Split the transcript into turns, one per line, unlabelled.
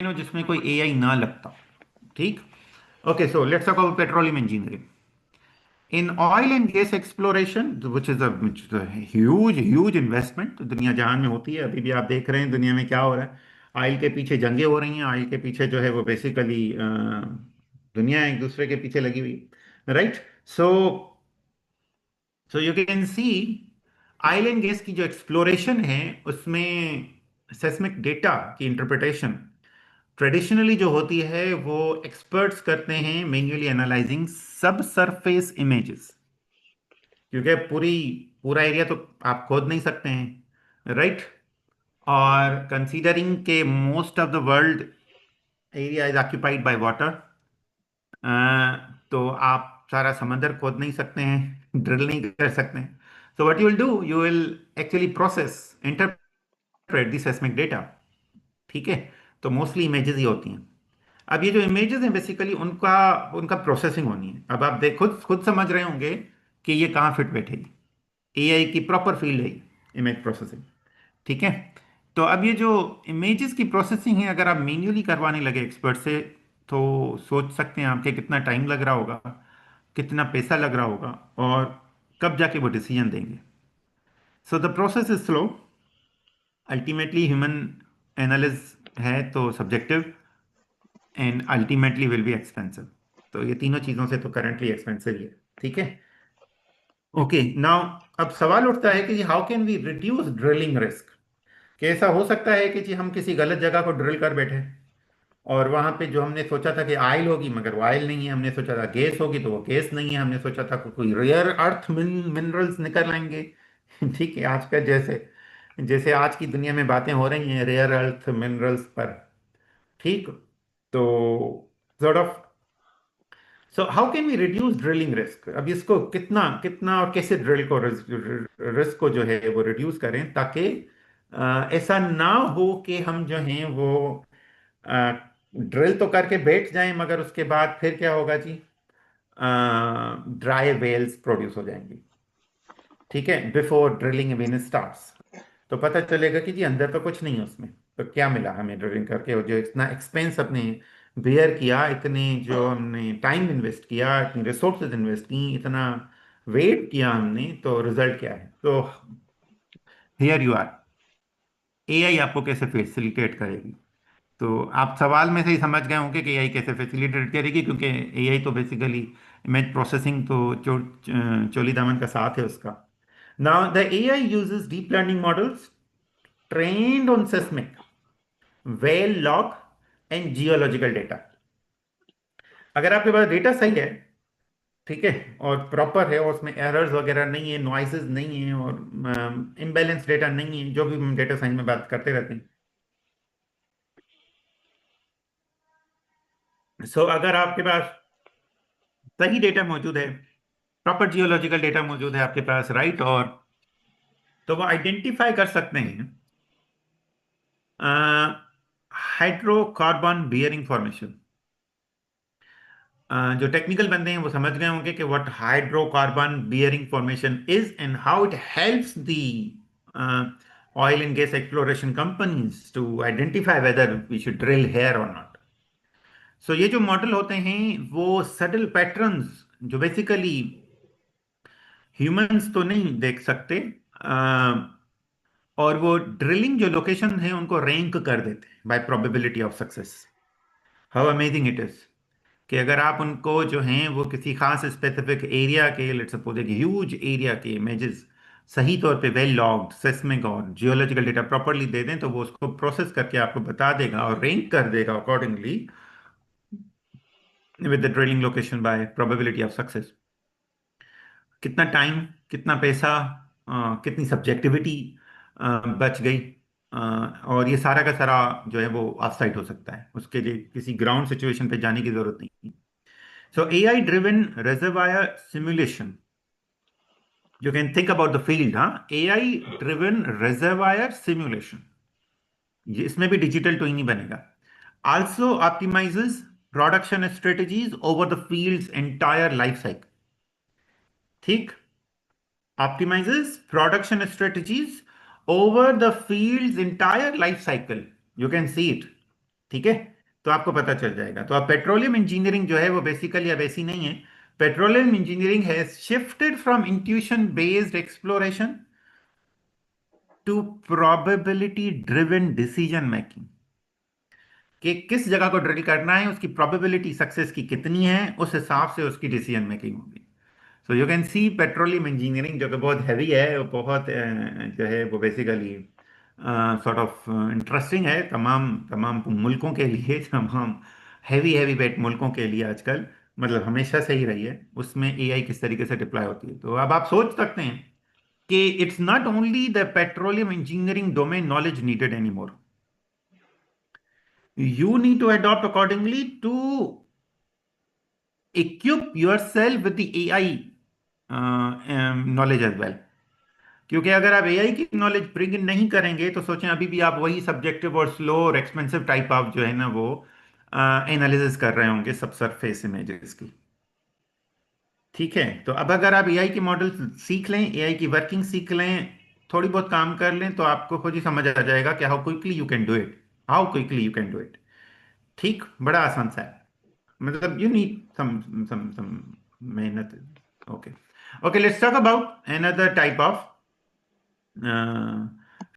हो जिसमें कोई एआई ना लगता। ठीक। Okay, so let's talk about petroleum engineering in oil and gas exploration, which is huge huge investment दुनिया जहान में होती है। अभी भी आप देख रहे हैं दुनिया में क्या हो रहा है। ऑयल के पीछे जंगें हो रही हैं, ऑयल के पीछे जो है वो बेसिकली दुनिया एक दूसरे के पीछे लगी हुई है, right. So so you can see oil and gas की जो एक्सप्लोरेशन है उसमें सेस्मिक डेटा की इंटरप्रिटेशन ट्रेडिशनली जो होती है वो एक्सपर्ट्स करते हैं मैन्युअली एनालाइजिंग सब सरफेस इमेजेस, क्योंकि पूरा एरिया तो आप खोद नहीं सकते हैं, राइट। और कंसीडरिंग के most of the world area is occupied by water, तो आप सारा समंदर खोद नहीं सकते हैं, ड्रिल नहीं कर सकते हैं। So what you will do, you will actually process interpret the seismic data. ठीक है। तो मोस्टली इमेजेस ही होती हैं। अब ये जो इमेजेस हैं बेसिकली उनका उनका प्रोसेसिंग होनी है। अब आप देख खुद खुद समझ रहे होंगे कि ये कहाँ फिट बैठेगी। एआई की प्रॉपर फील्ड है इमेज प्रोसेसिंग। ठीक है। तो अब ये जो इमेजेस की प्रोसेसिंग है अगर आप मैन्युअली करवाने लगे एक्सपर्ट से, तो सोच सकते हैं आपके कितना टाइम लग रहा होगा, कितना पैसा लग रहा होगा, और कब जाके वो डिसीजन देंगे। So the process is slow, ultimately human analysis है तो subjective, and ultimately will be expensive. तो ये तीनों चीज़ों से तो करंटली एक्सपेंसिव ही है। ठीक है। ओके, नाउ अब सवाल उठता है कि जी how can we reduce drilling risk. कि ऐसा हो सकता है कि जी हम किसी गलत जगह को ड्रिल कर बैठे और वहां पे जो हमने सोचा था कि ऑयल होगी मगर वो ऑयल नहीं है, हमने सोचा था गैस होगी तो वो गैस नहीं है, हमने सोचा था कोई रेयर अर्थ मिनरल्स निकल आएंगे। ठीक है, आज का जैसे जैसे आज की दुनिया में बातें हो रही हैं रेयर अर्थ मिनरल्स पर। ठीक। तो sort of, so how can we reduce drilling risk. अब इसको कितना कितना और कैसे ड्रिल को रिस्क को जो है वो रिड्यूस करें ताकि ऐसा ना हो कि हम जो हैं वो ड्रिल तो करके बैठ जाएं मगर उसके बाद फिर क्या होगा जी, ड्राई वेल्स प्रोड्यूस हो जाएंगी। ठीक है, बिफोर ड्रिलिंग इवन स्टार्ट्स। तो पता चलेगा कि जी अंदर तो कुछ नहीं है उसमें, तो क्या मिला हमें ड्रिलिंग करके, और जो इतना एक्सपेंस अपने बेयर किया, इतने जो हमने टाइम इन्वेस्ट किया, इतनी रिसोर्सेज इन्वेस्ट की, इतना वेट किया हमने, तो रिजल्ट क्या है। तो हियर यू आर, एआई आपको कैसे फैसिलिटेट करेगी। तो आप सवाल में से ही समझ गए होंगे कि एआई कैसे फैसिलिटेट करेगी, क्योंकि एआई तो बेसिकली इमेज प्रोसेसिंग तो चोली दामन का साथ है उसका। Now the AI uses deep learning models trained on seismic well log and geological data. अगर आपके पास डेटा सही है, ठीक है, और प्रॉपर है और उसमें एरर्स वगैरह नहीं है, नॉइसेस नहीं है, और इम्बैलेंस डेटा नहीं है, जो भी हम डेटा साइंस में बात करते रहते हैं। सो अगर आपके पास सही डेटा मौजूद है, प्रॉपर जियोलॉजिकल डेटा मौजूद है आपके पास, राइट, और तो वो आइडेंटिफाई कर सकते हैं हाइड्रोकार्बन बियरिंग फॉर्मेशन। जो टेक्निकल बंदे हैं वो समझ गए होंगे कि what hydrocarbon bearing formation is and how it helps the oil and gas exploration companies to identify whether we should drill here or not. So ये जो मॉडल होते हैं वो सटल पैटर्न्स जो बेसिकली ह्यूमंस तो नहीं देख सकते, और वो ड्रिलिंग जो लोकेशन है उनको रैंक कर देते हैं bye probability of success. How amazing it is कि अगर आप उनको जो हैं वो किसी खास स्पेसिफिक एरिया के, लेट्स सपोज एक ह्यूज एरिया के इमेजेस सही तौर पे वेल लॉग्ड सेस्मिक और जियोलॉजिकल डेटा प्रॉपरली दे दें, तो वो उसको प्रोसेस करके आपको बता देगा और रैंक कर देगा accordingly with the drilling location bye probability of success. कितना टाइम, कितना पैसा, कितनी सब्जेक्टिविटी बच गई, और ये सारा का सारा जो है वो ऑफ साइट हो सकता है, उसके लिए किसी ग्राउंड सिचुएशन पे जाने की जरूरत नहीं। सो AI driven reservoir simulation, you can think about the field, हाँ, AI driven reservoir simulation, ये इसमें भी डिजिटल ट्विन ही बनेगा। Also optimizes production strategies over the field's entire life cycle. ठीक। optimizes production strategies over the field's entire life cycle. You can see it. ठीक है। तो आपको पता चल जाएगा। तो अब पेट्रोलियम इंजीनियरिंग जो है वो बेसिकली अब ऐसी नहीं है। Petroleum engineering has shifted from intuition based exploration to probability driven decision making, कि किस जगह को ड्रिल करना है, उसकी प्रोबेबिलिटी सक्सेस की कितनी है, उस हिसाब से उसकी डिसीजन मेकिंग होगी। So you can see petroleum engineering जो कि बहुत हैवी है, वो बहुत जो है वो बेसिकली सॉर्ट ऑफ इंटरेस्टिंग है तमाम तमाम मुल्कों के लिए तमाम हैवी हैवी वेट मुल्कों के लिए आजकल, मतलब हमेशा से ही रही है। उसमें एआई किस तरीके से डिप्लॉय होती है, तो अब आप सोच सकते हैं कि it's not only the petroleum engineering domain knowledge needed any more, you need to adopt accordingly to equip yourself with the AI knowledge as well। क्योंकि अगर आप एआई की नॉलेज ब्रिंग इन नहीं करेंगे तो सोचें अभी भी आप वही सब्जेक्टिव और स्लो और एक्सपेंसिव टाइप ऑफ जो है ना वो एनालिसिस कर रहे होंगे सब सरफेस इमेजेस की। ठीक है, तो अब अगर आप एआई के मॉडल सीख लें, एआई की वर्किंग सीख लें, थोड़ी बहुत काम कर लें, तो आपको खुद ही समझ आ जाएगा कि how quickly you can do it, how quickly you can do it. ठीक, बड़ा आसान सा है, मतलब you need some मेहनत। Okay, okay, let's talk about another type of